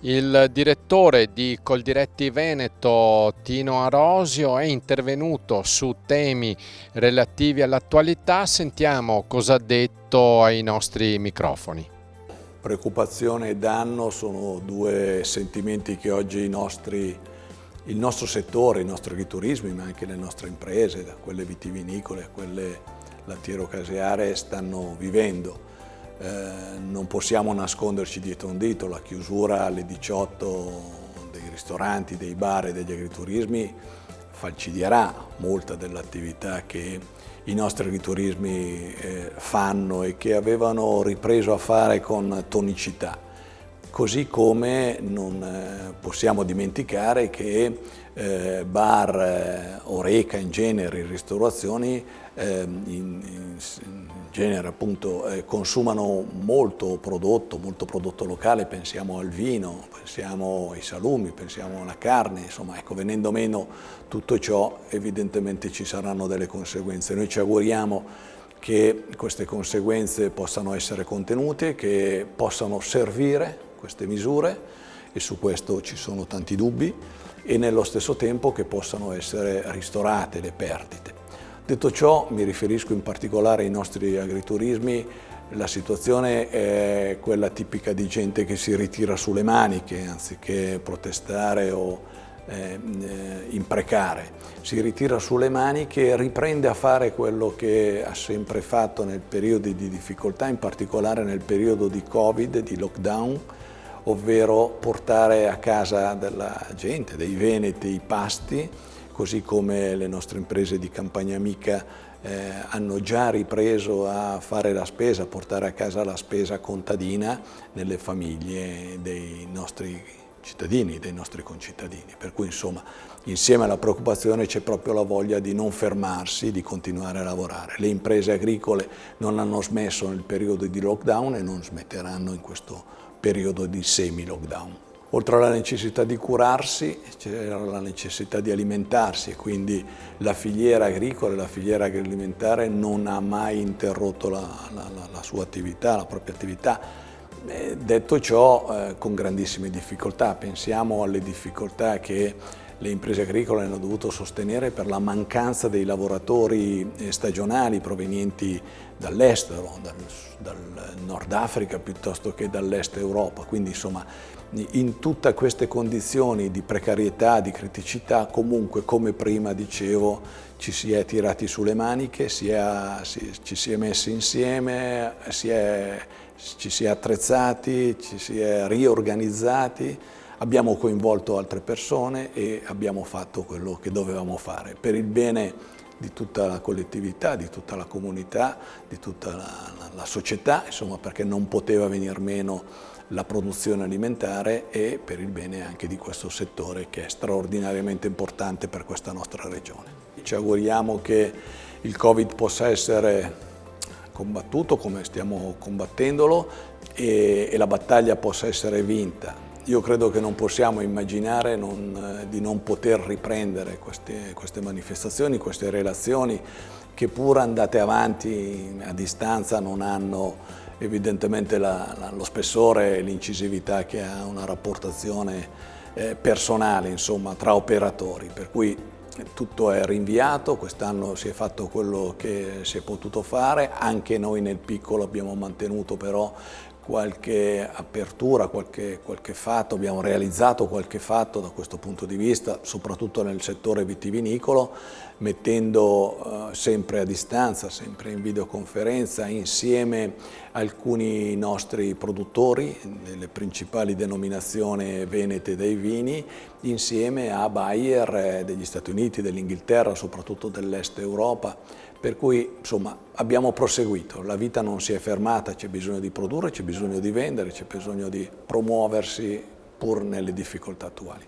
Il direttore di Coldiretti Veneto, Tino Arosio, è intervenuto su temi relativi all'attualità. Sentiamo cosa ha detto ai nostri microfoni. Preoccupazione e danno sono due sentimenti che oggi il nostro settore, i nostri agriturismi, ma anche le nostre imprese, da quelle vitivinicole a quelle lattiero-caseare, stanno vivendo. Non possiamo nasconderci dietro un dito, la chiusura alle 18 dei ristoranti, dei bar e degli agriturismi falcidirà molta dell'attività che i nostri agriturismi fanno e che avevano ripreso a fare con tonicità. Così come non possiamo dimenticare che bar, oreca in genere, ristorazioni in genere appunto consumano molto prodotto locale, pensiamo al vino, pensiamo ai salumi, pensiamo alla carne, insomma ecco, venendo meno tutto ciò evidentemente ci saranno delle conseguenze. Noi ci auguriamo che queste conseguenze possano essere contenute, che possano servire queste misure, e su questo ci sono tanti dubbi, e nello stesso tempo che possano essere ristorate le perdite. Detto ciò, mi riferisco in particolare ai nostri agriturismi. La situazione è quella tipica di gente che si ritira sulle maniche anziché protestare o imprecare. Si ritira sulle maniche e riprende a fare quello che ha sempre fatto nel periodo di difficoltà, in particolare nel periodo di Covid, di lockdown, ovvero portare a casa della gente, dei veneti, i pasti, così come le nostre imprese di Campagna Amica hanno già ripreso a fare la spesa, a portare a casa la spesa contadina nelle famiglie dei nostri cittadini, dei nostri concittadini. Per cui insomma, insieme alla preoccupazione c'è proprio la voglia di non fermarsi, di continuare a lavorare. Le imprese agricole non hanno smesso nel periodo di lockdown e non smetteranno in questo periodo di semi-lockdown. Oltre alla necessità di curarsi, c'è la necessità di alimentarsi, e quindi la filiera agricola e la filiera agroalimentare non ha mai interrotto la sua attività, la propria attività. Detto ciò, con grandissime difficoltà. Pensiamo alle difficoltà che le imprese agricole hanno dovuto sostenere per la mancanza dei lavoratori stagionali provenienti dall'estero, dal Nord Africa piuttosto che dall'Est Europa. Quindi insomma, in tutte queste condizioni di precarietà, di criticità, comunque come prima dicevo, ci si è tirati sulle maniche, ci si è messi insieme, ci si è attrezzati, ci si è riorganizzati, abbiamo coinvolto altre persone e abbiamo fatto quello che dovevamo fare per il bene di tutta la collettività, di tutta la comunità, di tutta la società, insomma, perché non poteva venir meno la produzione alimentare, e per il bene anche di questo settore che è straordinariamente importante per questa nostra regione. Ci auguriamo che il Covid possa essere combattuto come stiamo combattendolo e la battaglia possa essere vinta. Io credo che non possiamo immaginare di non poter riprendere queste manifestazioni, queste relazioni che pur andate avanti a distanza non hanno evidentemente lo spessore e l'incisività che ha una rapportazione personale, insomma, tra operatori, per cui tutto è rinviato. Quest'anno si è fatto quello che si è potuto fare, anche noi nel piccolo abbiamo mantenuto però qualche apertura, qualche fatto, abbiamo realizzato qualche fatto da questo punto di vista, soprattutto nel settore vitivinicolo, mettendo sempre a distanza, sempre in videoconferenza, insieme alcuni nostri produttori delle principali denominazioni venete dei vini, insieme a buyer degli Stati Uniti, dell'Inghilterra, soprattutto dell'Est Europa. Per cui insomma abbiamo proseguito, la vita non si è fermata, c'è bisogno di produrre, c'è bisogno di vendere, c'è bisogno di promuoversi pur nelle difficoltà attuali.